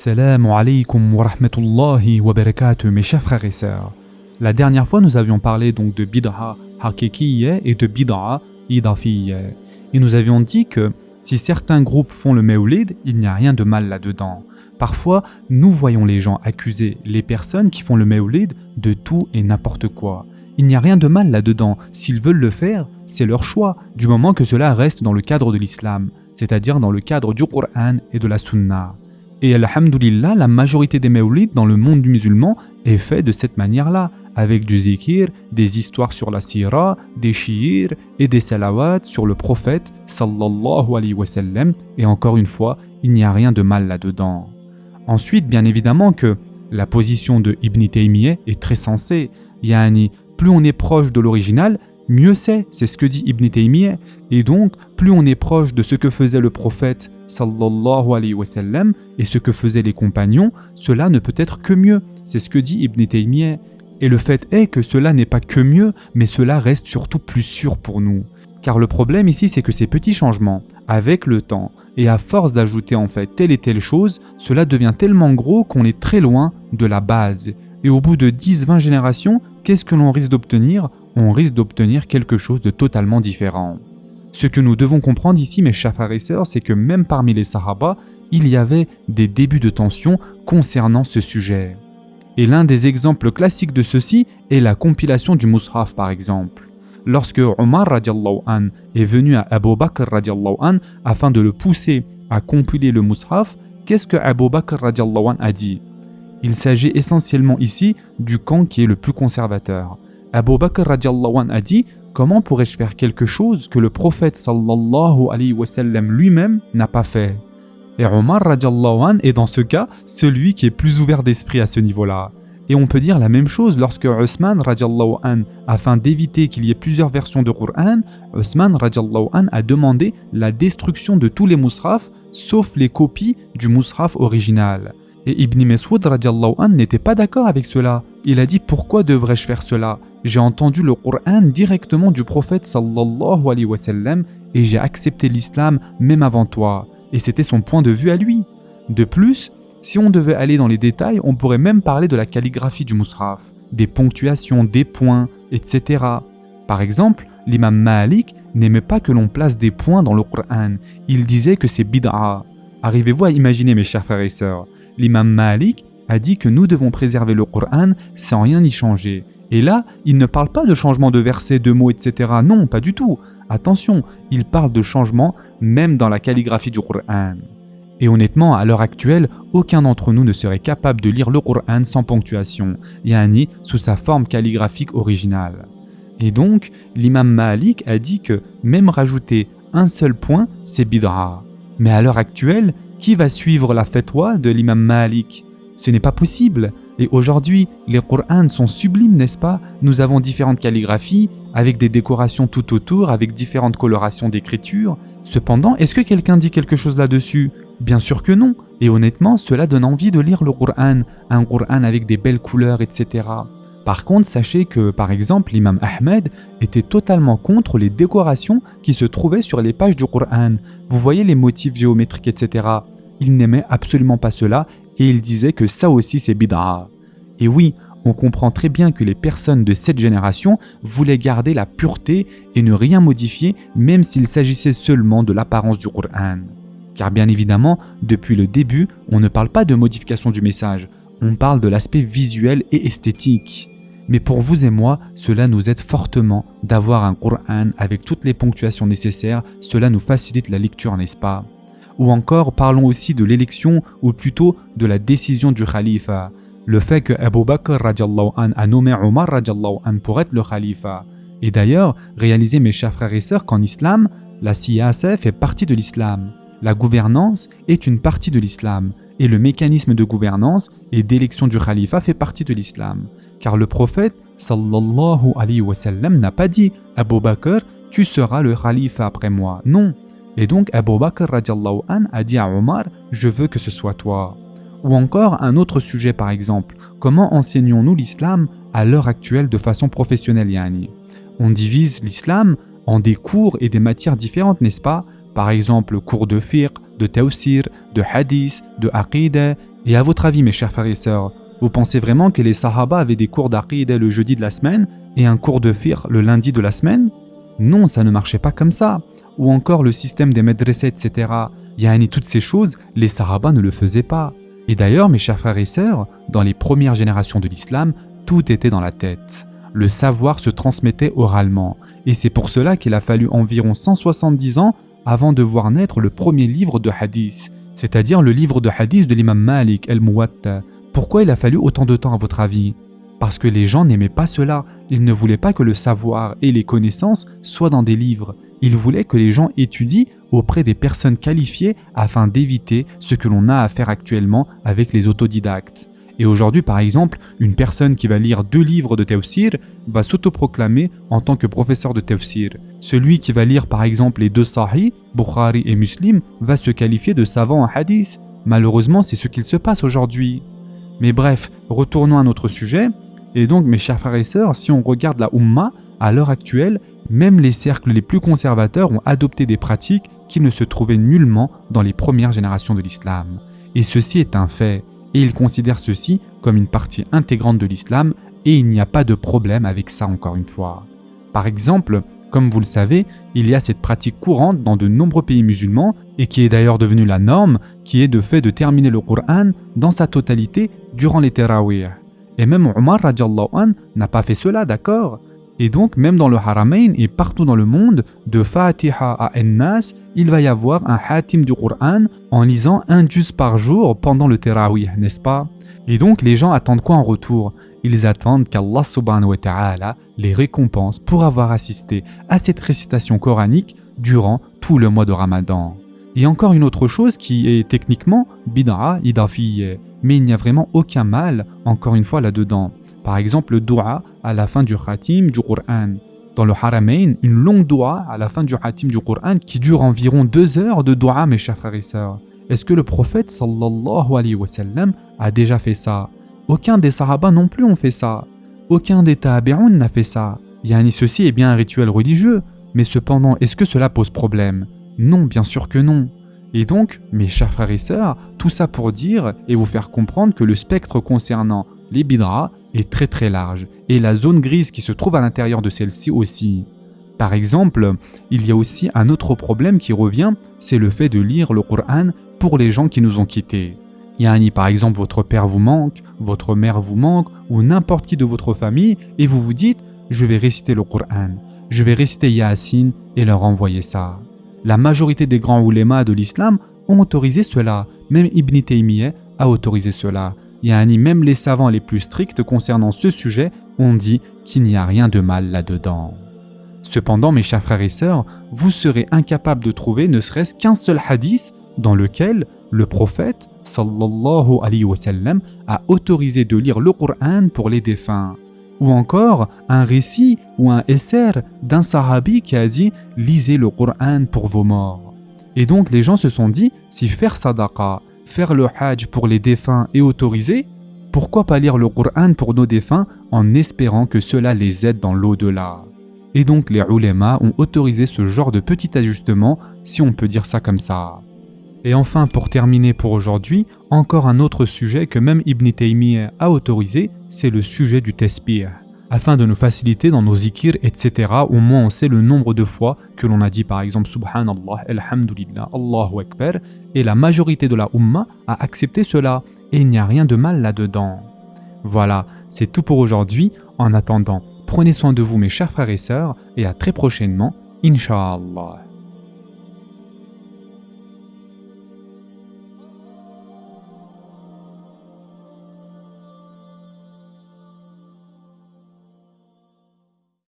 Assalamu alaikum wa rahmatullahi wa barakatuh, mes chers frères et sœurs. La dernière fois, nous avions parlé donc de bid'a haqiqiyya et de bid'a idafiyya. Et nous avions dit que si certains groupes font le mawlid, il n'y a rien de mal là-dedans. Parfois, nous voyons les gens accuser les personnes qui font le mawlid de tout et n'importe quoi. Il n'y a rien de mal là-dedans. S'ils veulent le faire, c'est leur choix, du moment que cela reste dans le cadre de l'islam, c'est-à-dire dans le cadre du Coran et de la Sunna. Et alhamdoulilah, la majorité des mawlids dans le monde musulman est fait de cette manière-là, avec du zikir, des histoires sur la sira, des shi'ir et des salawats sur le prophète sallallahu alayhi wa sallam. Et encore une fois, il n'y a rien de mal là-dedans. Ensuite, bien évidemment que la position de Ibn Taymiyyah est très sensée. Yani, plus on est proche de l'original, mieux c'est ce que dit Ibn Taymiyyah. Et donc, plus on est proche de ce que faisait le prophète sallallahu alayhi wa sallam et ce que faisaient les compagnons, cela ne peut être que mieux. C'est ce que dit Ibn Taymiyyah. Et le fait est que cela n'est pas que mieux, mais cela reste surtout plus sûr pour nous. Car le problème ici, c'est que ces petits changements, avec le temps, et à force d'ajouter en fait telle et telle chose, cela devient tellement gros qu'on est très loin de la base. Et au bout de 10-20 générations, qu'est-ce que l'on risque d'obtenir ? On risque d'obtenir quelque chose de totalement différent. Ce que nous devons comprendre ici, mes chers frères et sœurs, c'est que même parmi les Sahaba, il y avait des débuts de tension concernant ce sujet. Et l'un des exemples classiques de ceci est la compilation du Mus'haf par exemple. Lorsque Omar radiallahu an est venu à Abu Bakr radiallahu an afin de le pousser à compiler le Mus'haf, qu'est-ce que Abu Bakr radiallahu an a dit ? Il s'agit essentiellement ici du camp qui est le plus conservateur. Abu Bakr radiallahu an a dit « Comment pourrais-je faire quelque chose que le prophète sallallahu alayhi wa sallam lui-même n'a pas fait ?» Et Omar radiallahu an est dans ce cas celui qui est plus ouvert d'esprit à ce niveau-là. Et on peut dire la même chose lorsque Othman radiallahu an, afin d'éviter qu'il y ait plusieurs versions de Coran, Othman radiallahu an a demandé la destruction de tous les mushaf sauf les copies du mushaf original. Et Ibn Mas'ud radiallahu an n'était pas d'accord avec cela. Il a dit « Pourquoi devrais-je faire cela ? J'ai entendu le Coran directement du prophète sallallahu alayhi wa sallam et j'ai accepté l'islam même avant toi. » Et c'était son point de vue à lui. De plus, si on devait aller dans les détails, on pourrait même parler de la calligraphie du Mus'haf, des ponctuations, des points, etc. Par exemple, l'imam Malik n'aimait pas que l'on place des points dans le Coran. Il disait que c'est bid'a. Arrivez-vous à imaginer, mes chers frères et sœurs ? L'imam Malik a dit que nous devons préserver le Coran sans rien y changer. Et là, il ne parle pas de changement de versets, de mots, etc. Non, pas du tout. Attention, il parle de changement même dans la calligraphie du Coran. Et honnêtement, à l'heure actuelle, aucun d'entre nous ne serait capable de lire le Coran sans ponctuation, yani sous sa forme calligraphique originale. Et donc, l'imam Malik a dit que même rajouter un seul point, c'est bid'a. Mais à l'heure actuelle, qui va suivre la fatwa de l'imam Malik ? Ce n'est pas possible. Et aujourd'hui, les Qur'ans sont sublimes, n'est-ce pas ? Nous avons différentes calligraphies, avec des décorations tout autour, avec différentes colorations d'écriture. Cependant, est-ce que quelqu'un dit quelque chose là-dessus ? Bien sûr que non. Et honnêtement, cela donne envie de lire le Qur'an, un Qur'an avec des belles couleurs, etc. Par contre, sachez que, par exemple, l'imam Ahmed était totalement contre les décorations qui se trouvaient sur les pages du Qur'an. Vous voyez les motifs géométriques, etc. Il n'aimait absolument pas cela et il disait que ça aussi c'est bid'a. Et oui, on comprend très bien que les personnes de cette génération voulaient garder la pureté et ne rien modifier même s'il s'agissait seulement de l'apparence du Qur'an. Car bien évidemment, depuis le début, on ne parle pas de modification du message, on parle de l'aspect visuel et esthétique. Mais pour vous et moi, cela nous aide fortement d'avoir un Qur'an avec toutes les ponctuations nécessaires, cela nous facilite la lecture, n'est-ce pas ? Ou encore, parlons aussi de l'élection, ou plutôt de la décision du khalifa. Le fait que Abu Bakr radiallahu an a nommé Omar radiallahu an pour être le khalifa. Et d'ailleurs, réalisez mes chers frères et sœurs qu'en islam, la siyasa fait partie de l'islam. La gouvernance est une partie de l'islam. Et le mécanisme de gouvernance et d'élection du khalifa fait partie de l'islam. Car le prophète sallallahu alayhi wa sallam n'a pas dit « Abu Bakr, tu seras le khalifa après moi ». Non. Et donc Abu Bakr radiallahu an a dit à Omar « Je veux que ce soit toi ». Ou encore un autre sujet par exemple, comment enseignons-nous l'islam à l'heure actuelle de façon professionnelle yani ? On divise l'islam en des cours et des matières différentes, n'est-ce pas ? Par exemple, cours de fiqh, de tafsir, de hadith, de aqidah. Et à votre avis, mes chers frères et sœurs, vous pensez vraiment que les sahaba avaient des cours d'aqidah le jeudi de la semaine et un cours de fiqh le lundi de la semaine? Non, ça ne marchait pas comme ça. Ou encore le système des madrasas, etc. Yani toutes ces choses, les sahaba ne le faisaient pas. Et d'ailleurs, mes chers frères et sœurs, dans les premières générations de l'islam, tout était dans la tête. Le savoir se transmettait oralement. Et c'est pour cela qu'il a fallu environ 170 ans avant de voir naître le premier livre de hadith, c'est-à-dire le livre de hadith de l'imam Malik el-Muwatta. Pourquoi il a fallu autant de temps à votre avis? Parce que les gens n'aimaient pas cela. Ils ne voulaient pas que le savoir et les connaissances soient dans des livres. Ils voulaient que les gens étudient auprès des personnes qualifiées afin d'éviter ce que l'on a à faire actuellement avec les autodidactes. Et aujourd'hui, par exemple, une personne qui va lire 2 livres de tafsir va s'autoproclamer en tant que professeur de tafsir. Celui qui va lire par exemple les 2 sahih, Bukhari et Muslim, va se qualifier de savant en hadith. Malheureusement, c'est ce qu'il se passe aujourd'hui. Mais bref, retournons à notre sujet. Et donc, mes chers frères et sœurs, si on regarde la Ummah, à l'heure actuelle, même les cercles les plus conservateurs ont adopté des pratiques qui ne se trouvaient nullement dans les premières générations de l'islam. Et ceci est un fait. Et ils considèrent ceci comme une partie intégrante de l'islam et il n'y a pas de problème avec ça encore une fois. Par exemple, comme vous le savez, il y a cette pratique courante dans de nombreux pays musulmans et qui est d'ailleurs devenue la norme, qui est de fait de terminer le Coran dans sa totalité durant les Tarawih. Et même Omar radiallahu anh n'a pas fait cela, d'accord? Et donc, même dans le Haramain et partout dans le monde, de Fatiha à An-Nas, il va y avoir un hatim du Coran en lisant un juz par jour pendant le Tarawih, n'est-ce pas? Et donc, les gens attendent quoi en retour? Ils attendent qu'Allah subhanahu wa ta'ala les récompense pour avoir assisté à cette récitation coranique durant tout le mois de Ramadan. Et encore une autre chose qui est techniquement bid'a idafiyya, mais il n'y a vraiment aucun mal, encore une fois, là-dedans. Par exemple, le dua à la fin du khatim du Coran. Dans le Haramain, une longue dua à la fin du khatim du Coran qui dure environ 2 heures de dua, mes chers frères et sœurs. Est-ce que le prophète sallallahu alayhi wa sallam a déjà fait ça? Aucun des sahaba non plus ont fait ça. Aucun des tabi'un n'a fait ça. Yani ceci est bien un rituel religieux, mais cependant, est-ce que cela pose problème? Non, bien sûr que non. Et donc, mes chers frères et sœurs, tout ça pour dire et vous faire comprendre que le spectre concernant les bid'a est très très large et la zone grise qui se trouve à l'intérieur de celle-ci aussi. Par exemple, il y a aussi un autre problème qui revient, c'est le fait de lire le Coran pour les gens qui nous ont quittés. Yani par exemple votre père vous manque, votre mère vous manque ou n'importe qui de votre famille et vous vous dites « je vais réciter le Coran, je vais réciter Yasin et leur envoyer ça ». La majorité des grands oulémas de l'islam ont autorisé cela, même Ibn Taymiyyah a autorisé cela. Yani même les savants les plus stricts concernant ce sujet ont dit qu'il n'y a rien de mal là-dedans. Cependant, mes chers frères et sœurs, vous serez incapables de trouver ne serait-ce qu'un seul hadith dans lequel le prophète sallallahu alayhi wa sallam a autorisé de lire le Coran pour les défunts. Ou encore un récit ou un essai d'un sahabi qui a dit « lisez le Coran pour vos morts ». Et donc les gens se sont dit « si faire sadaqa, faire le hajj pour les défunts est autorisé, pourquoi pas lire le Coran pour nos défunts en espérant que cela les aide dans l'au-delà ?» Et donc les ulémas ont autorisé ce genre de petit ajustement, si on peut dire ça comme ça. Et enfin, pour terminer pour aujourd'hui, encore un autre sujet que même Ibn Taymiyyah a autorisé, c'est le sujet du tasbih. Afin de nous faciliter dans nos zikirs, etc., au moins on sait le nombre de fois que l'on a dit par exemple Subhanallah, Alhamdulillah, Allahu Akbar, et la majorité de la Ummah a accepté cela, et il n'y a rien de mal là-dedans. Voilà, c'est tout pour aujourd'hui. En attendant, prenez soin de vous mes chers frères et sœurs, et à très prochainement, Inch'Allah.